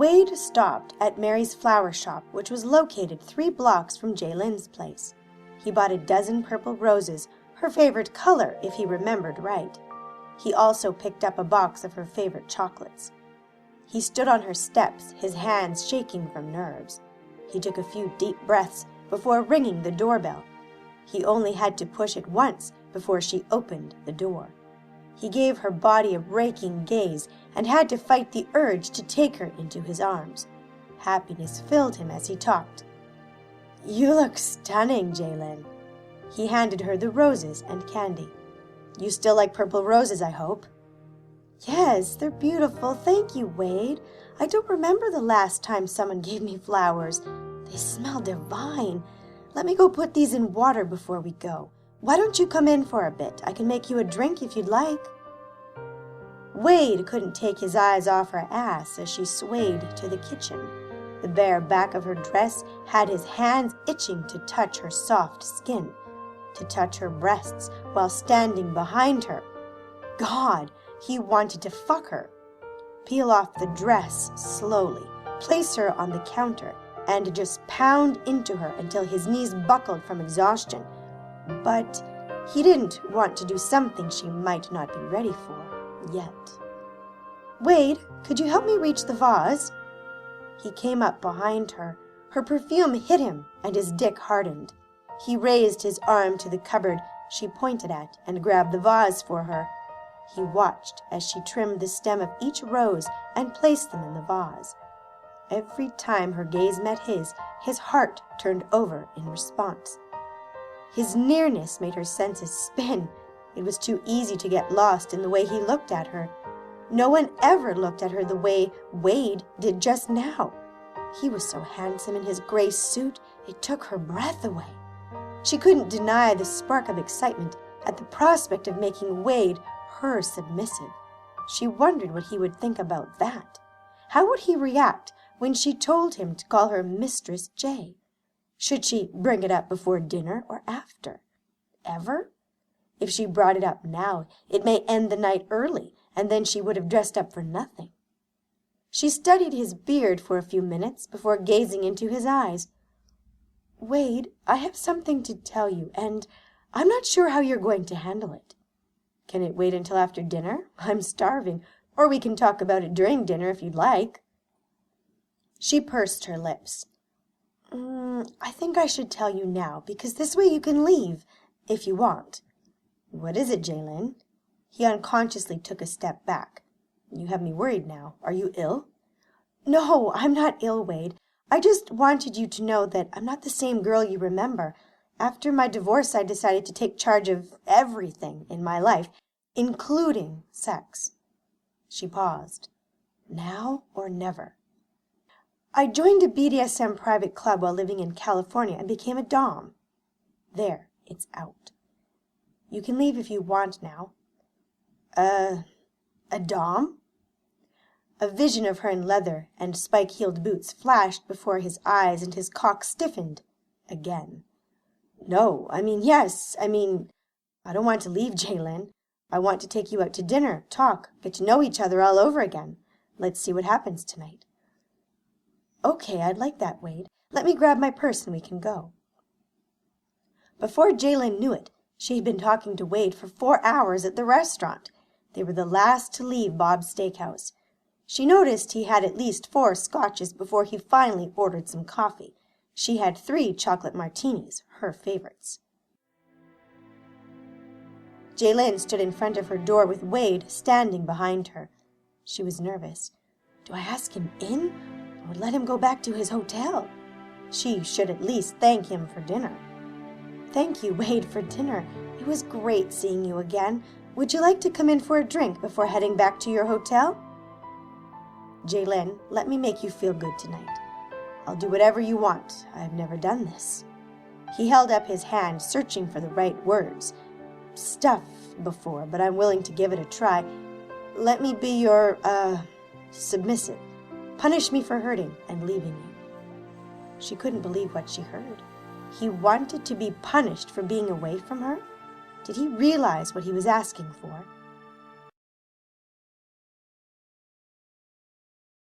Wade stopped at Mary's flower shop, which was located 3 blocks from Jalen's place. He bought a dozen purple roses, her favorite color if he remembered right. He also picked up a box of her favorite chocolates. He stood on her steps, his hands shaking from nerves. He took a few deep breaths before ringing the doorbell. He only had to push it once before she opened the door. He gave her body a raking gaze and had to fight the urge to take her into his arms. Happiness filled him as he talked. "You look stunning, Jalen." He handed her the roses and candy. "You still like purple roses, I hope?" "Yes, they're beautiful. Thank you, Wade. I don't remember the last time someone gave me flowers. They smell divine. Let me go put these in water before we go. Why don't you come in for a bit? I can make you a drink if you'd like." Wade couldn't take his eyes off her ass as she swayed to the kitchen. The bare back of her dress had his hands itching to touch her soft skin, to touch her breasts while standing behind her. God, he wanted to fuck her. Peel off the dress slowly, place her on the counter, and just pound into her until his knees buckled from exhaustion. But he didn't want to do something she might not be ready for yet. "Wade, could you help me reach the vase?" He came up behind her. Her perfume hit him, and his dick hardened. He raised his arm to the cupboard she pointed at and grabbed the vase for her. He watched as she trimmed the stem of each rose and placed them in the vase. Every time her gaze met his heart turned over in response. His nearness made her senses spin. It was too easy to get lost in the way he looked at her. No one ever looked at her the way Wade did just now. He was so handsome in his gray suit, it took her breath away. She couldn't deny the spark of excitement at the prospect of making Wade her submissive. She wondered what he would think about that. How would he react when she told him to call her Mistress J? Should she bring it up before dinner or after? Ever? If she brought it up now, it may end the night early, and then she would have dressed up for nothing. She studied his beard for a few minutes before gazing into his eyes. "Wade, I have something to tell you, and I'm not sure how you're going to handle it." "Can it wait until after dinner? I'm starving, or we can talk about it during dinner if you'd like." She pursed her lips. I think I should tell you now, because this way you can leave, if you want." "What is it, Jalen?" He unconsciously took a step back. "You have me worried now. Are you ill?" "No, I'm not ill, Wade. I just wanted you to know that I'm not the same girl you remember. After my divorce, I decided to take charge of everything in my life, including sex." She paused. Now or never? "I joined a BDSM private club while living in California and became a dom. There, it's out. You can leave if you want now." A dom?" A vision of her in leather and spike-heeled boots flashed before his eyes, and his cock stiffened again. "No, yes. I don't want to leave, Jalen. I want to take you out to dinner, talk, get to know each other all over again. Let's see what happens tonight." "Okay, I'd like that, Wade. Let me grab my purse and we can go." Before Jalen knew it, she had been talking to Wade for 4 hours at the restaurant. They were the last to leave Bob's Steakhouse. She noticed he had at least 4 scotches before he finally ordered some coffee. She had 3 chocolate martinis, her favorites. Jalen stood in front of her door with Wade standing behind her. She was nervous. Do I ask him in, or let him go back to his hotel? She should at least thank him for dinner. "Thank you, Wade, for dinner. It was great seeing you again. Would you like to come in for a drink before heading back to your hotel?" "Jalen, let me make you feel good tonight. I'll do whatever you want. I've never done this." He held up his hand, searching for the right words. "Stuff before, but I'm willing to give it a try. Let me be your, submissive. Punish me for hurting and leaving you." She couldn't believe what she heard. He wanted to be punished for being away from her? Did he realize what he was asking for?